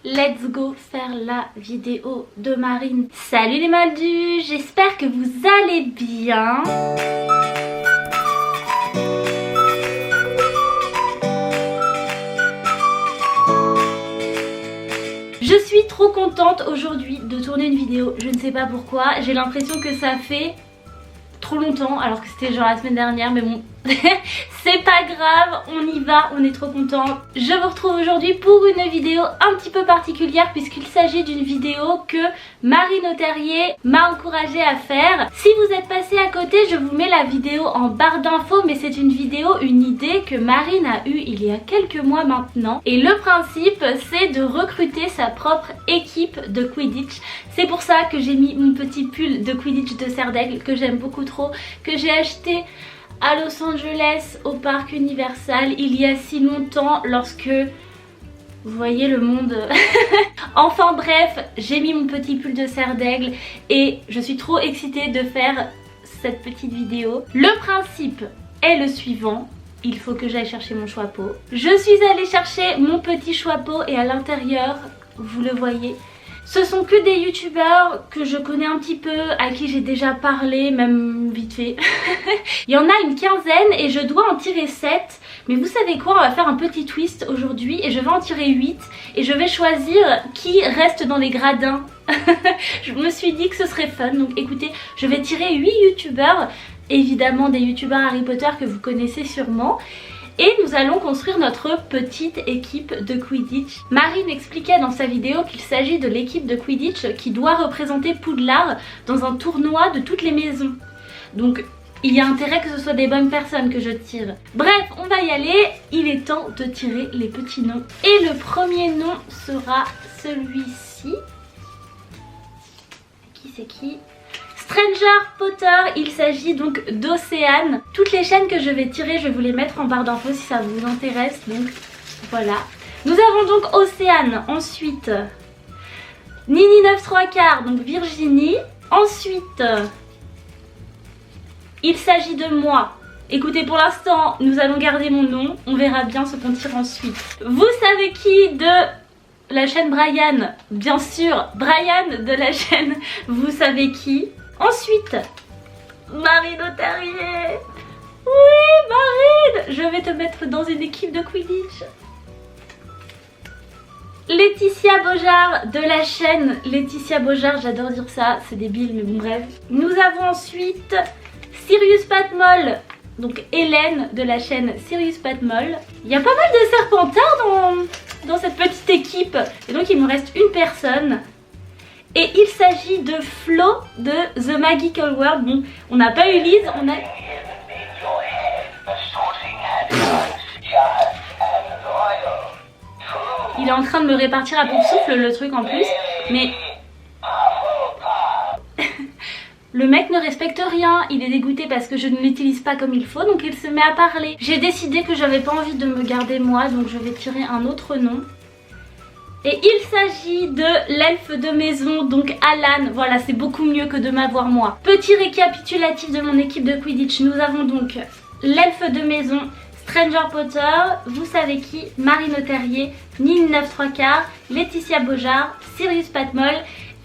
let's go faire la vidéo de Marine. Salut les moldus, j'espère que vous allez bien. Je suis trop contente aujourd'hui de tourner une vidéo, je ne sais pas pourquoi, j'ai l'impression que ça fait trop longtemps alors que c'était genre la semaine dernière, mais bon c'est pas grave, on y va, on est trop content. Je vous retrouve aujourd'hui pour une vidéo un petit peu particulière puisqu'il s'agit d'une vidéo que Marine Auterrier m'a encouragée à faire. Si vous êtes passé à côté, je vous mets la vidéo en barre d'infos, mais c'est une vidéo, une idée que Marine a eue il y a quelques mois maintenant. Et le principe, c'est de recruter sa propre équipe de Quidditch. C'est pour ça que j'ai mis mon petit pull de Quidditch de Serre d'Aigle que j'aime beaucoup trop, que j'ai acheté à Los Angeles au parc Universal il y a si longtemps lorsque vous voyez le monde. Enfin bref, j'ai mis mon petit pull de Serre d'Aigle et je suis trop excitée de faire cette petite vidéo. Le principe est le suivant. Il faut que j'aille chercher mon chapeau. Je suis allée chercher mon petit chapeau et à l'intérieur, vous le voyez, ce sont que des youtubeurs que je connais un petit peu, à qui j'ai déjà parlé, même vite fait. Il y en a une quinzaine et je dois en tirer 7. Mais vous savez quoi, on va faire un petit twist aujourd'hui et je vais en tirer 8. Et je vais choisir qui reste dans les gradins. Je me suis dit que ce serait fun, donc écoutez, je vais tirer 8 youtubeurs. Évidemment des youtubeurs Harry Potter que vous connaissez sûrement. Et nous allons construire notre petite équipe de Quidditch. Marine expliquait dans sa vidéo qu'il s'agit de l'équipe de Quidditch qui doit représenter Poudlard dans un tournoi de toutes les maisons. Donc il y a intérêt que ce soit des bonnes personnes que je tire. Bref, on va y aller, il est temps de tirer les petits noms. Et le premier nom sera celui-ci. C'est qui? Stranger Potter, il s'agit donc d'Océane. Toutes les chaînes que je vais tirer, je vais vous les mettre en barre d'infos si ça vous intéresse. Donc voilà. Nous avons donc Océane. Ensuite, Nini 9 3/4, donc Virginie. Ensuite, il s'agit de moi. Écoutez, pour l'instant, nous allons garder mon nom. On verra bien ce qu'on tire ensuite. Vous savez qui de la chaîne Brian? Bien sûr, Brian de la chaîne Vous savez qui. Ensuite, Marine Auterrier. Oui, Marine, je vais te mettre dans une équipe de Quidditch. Laetitia Beaujard de la chaîne Laetitia Beaujard, j'adore dire ça, c'est débile mais bon bref. Nous avons ensuite Sirius Patmol, donc Hélène de la chaîne Sirius Patmol. Il y a pas mal de serpentards dans cette petite équipe et donc il me reste une personne. Et il s'agit de Flo de The Magical World. Bon, on n'a pas eu Lise, on a... Il est en train de me répartir à pour souffle le truc en plus. Mais... Le mec ne respecte rien, il est dégoûté parce que je ne l'utilise pas comme il faut, donc il se met à parler. J'ai décidé que j'avais pas envie de me garder moi, donc je vais tirer un autre nom. Et il s'agit de l'elfe de maison, donc Alan. Voilà, c'est beaucoup mieux que de m'avoir moi. Petit récapitulatif de mon équipe de Quidditch. Nous avons donc l'elfe de maison, Stranger Potter, vous savez qui, Marine Auterrier, Nini 9 3/4, Laetitia Beaujard, Sirius Patmol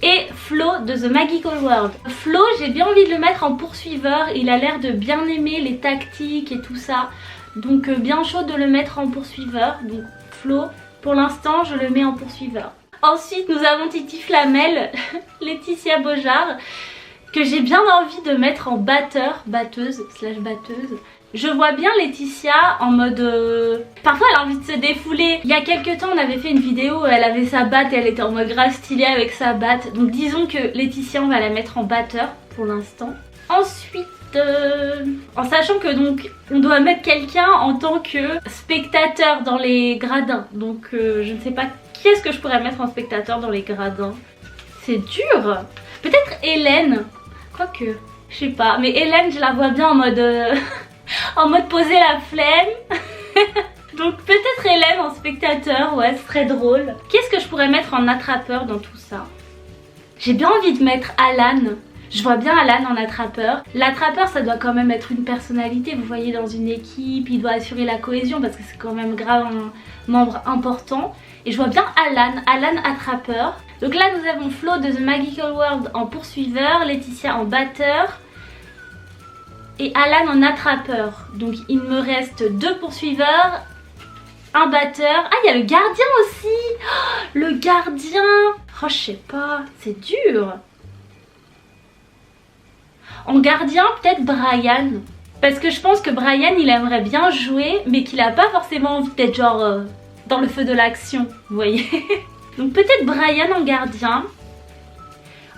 et Flo de The Magical World. Flo, j'ai bien envie de le mettre en poursuiveur. Il a l'air de bien aimer les tactiques et tout ça. Donc bien chaud de le mettre en poursuiveur. Donc Flo... Pour l'instant, je le mets en poursuiveur. Ensuite, nous avons Titi Flamel, Laetitia Beaujard, que j'ai bien envie de mettre en batteuse. Je vois bien Laetitia en mode... Parfois, elle a envie de se défouler. Il y a quelques temps, on avait fait une vidéo où elle avait sa batte et elle était en mode grave stylée avec sa batte. Donc disons que Laetitia, on va la mettre en batteur pour l'instant. Ensuite... en sachant que donc on doit mettre quelqu'un en tant que spectateur dans les gradins, donc je ne sais pas qui est-ce que je pourrais mettre en spectateur dans les gradins. C'est dur. Peut-être Hélène, quoique je sais pas, mais Hélène je la vois bien en mode en mode poser la flemme. Donc peut-être Hélène en spectateur, ouais, ce serait drôle. Qu'est-ce que je pourrais mettre en attrapeur dans tout ça? J'ai bien envie de mettre Alan. Je vois bien Alan en attrapeur. L'attrapeur, ça doit quand même être une personnalité, vous voyez, dans une équipe. Il doit assurer la cohésion parce que c'est quand même grave un membre important. Et je vois bien Alan attrapeur. Donc là nous avons Flo de The Magical World en poursuiveur, Laetitia en batteur et Alan en attrapeur. Donc il me reste 2 poursuiveurs, un batteur. Ah, il y a le gardien aussi. Oh, le gardien. Oh, je sais pas, c'est dur. En gardien, peut-être Brian. Parce que je pense que Brian, il aimerait bien jouer, mais qu'il a pas forcément envie d'être genre dans le feu de l'action, vous voyez. Donc peut-être Brian en gardien.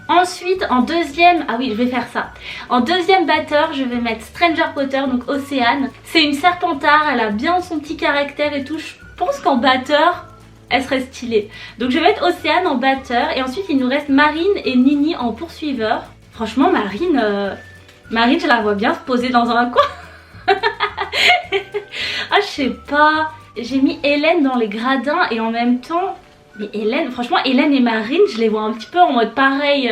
Ensuite, en deuxième, ah oui, je vais faire ça. En deuxième batteur, je vais mettre Stranger Potter, donc Océane. C'est une serpentard, elle a bien son petit caractère et tout. Je pense qu'en batteur, elle serait stylée. Donc je vais mettre Océane en batteur. Et ensuite, il nous reste Marine et Nini en poursuiveur. Franchement, Marine, je la vois bien se poser dans un coin. Ah, je sais pas. J'ai mis Hélène dans les gradins et en même temps... Mais Hélène, franchement, Hélène et Marine, je les vois un petit peu en mode pareil,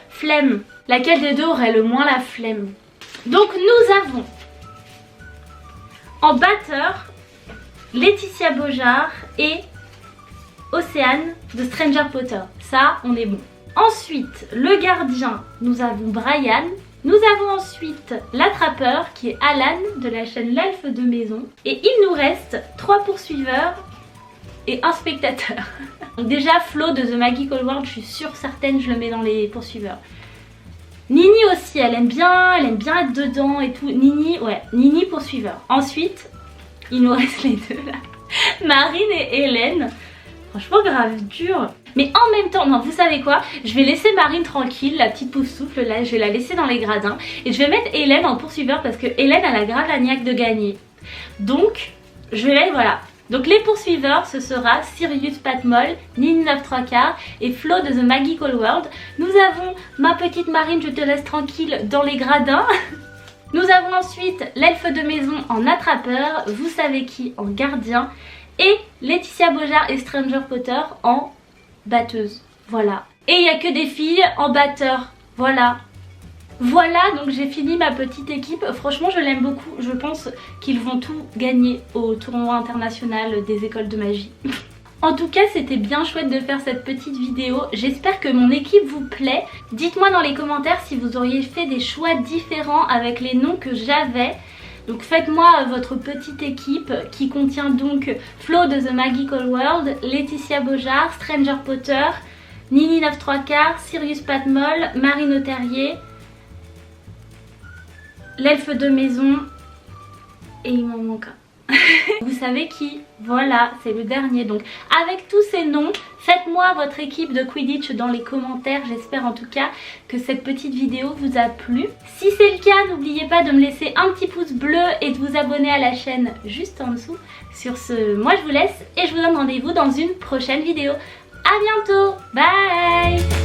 flemme. Laquelle des deux aurait le moins la flemme? Donc nous avons en batteur Laetitia Beaujard et Océane de Stranger Potter. Ça, on est bon. Ensuite, le gardien, nous avons Brian. Nous avons ensuite l'attrapeur qui est Alan de la chaîne L'Elfe de Maison. Et il nous reste 3 poursuiveurs et un spectateur. Donc déjà Flo de The Magical World, je suis sûre certaine, je le mets dans les poursuiveurs. Nini aussi, elle aime bien être dedans et tout. Nini, ouais, Nini poursuiveur. Ensuite, il nous reste les deux là. Marine et Hélène. Franchement grave dur. Mais en même temps, non, vous savez quoi? Je vais laisser Marine tranquille, la petite pouf souffle là, je vais la laisser dans les gradins. Et je vais mettre Hélène en poursuiveur parce que Hélène elle a grave la niaque de gagner. Donc, je vais mettre, voilà. Donc les poursuiveurs, ce sera Sirius Patmol, Nini 9 3/4 et Flo de The Magical World. Nous avons ma petite Marine, je te laisse tranquille dans les gradins. Nous avons ensuite l'elfe de maison en attrapeur, vous savez qui en gardien. Et Laetitia Beaujard et Stranger Potter en batteuse. Voilà. Et il n'y a que des filles en batteur. Voilà. Voilà, donc j'ai fini ma petite équipe. Franchement, je l'aime beaucoup. Je pense qu'ils vont tout gagner au tournoi international des écoles de magie. En tout cas, c'était bien chouette de faire cette petite vidéo. J'espère que mon équipe vous plaît. Dites-moi dans les commentaires si vous auriez fait des choix différents avec les noms que j'avais. Donc faites-moi votre petite équipe qui contient donc Flo de The Magical World, Laetitia Beaujard, Stranger Potter, Nini 9 3/4, Sirius Patmol, Marine Terrier, l'elfe de maison et il m'en manque un. Vous savez qui? Voilà, c'est le dernier. Donc avec tous ces noms, faites-moi votre équipe de Quidditch dans les commentaires. J'espère en tout cas que cette petite vidéo vous a plu. Si c'est le cas, n'oubliez pas de me laisser un petit pouce bleu et de vous abonner à la chaîne juste en dessous. Sur ce, moi je vous laisse et je vous donne rendez-vous dans une prochaine vidéo. A bientôt, bye!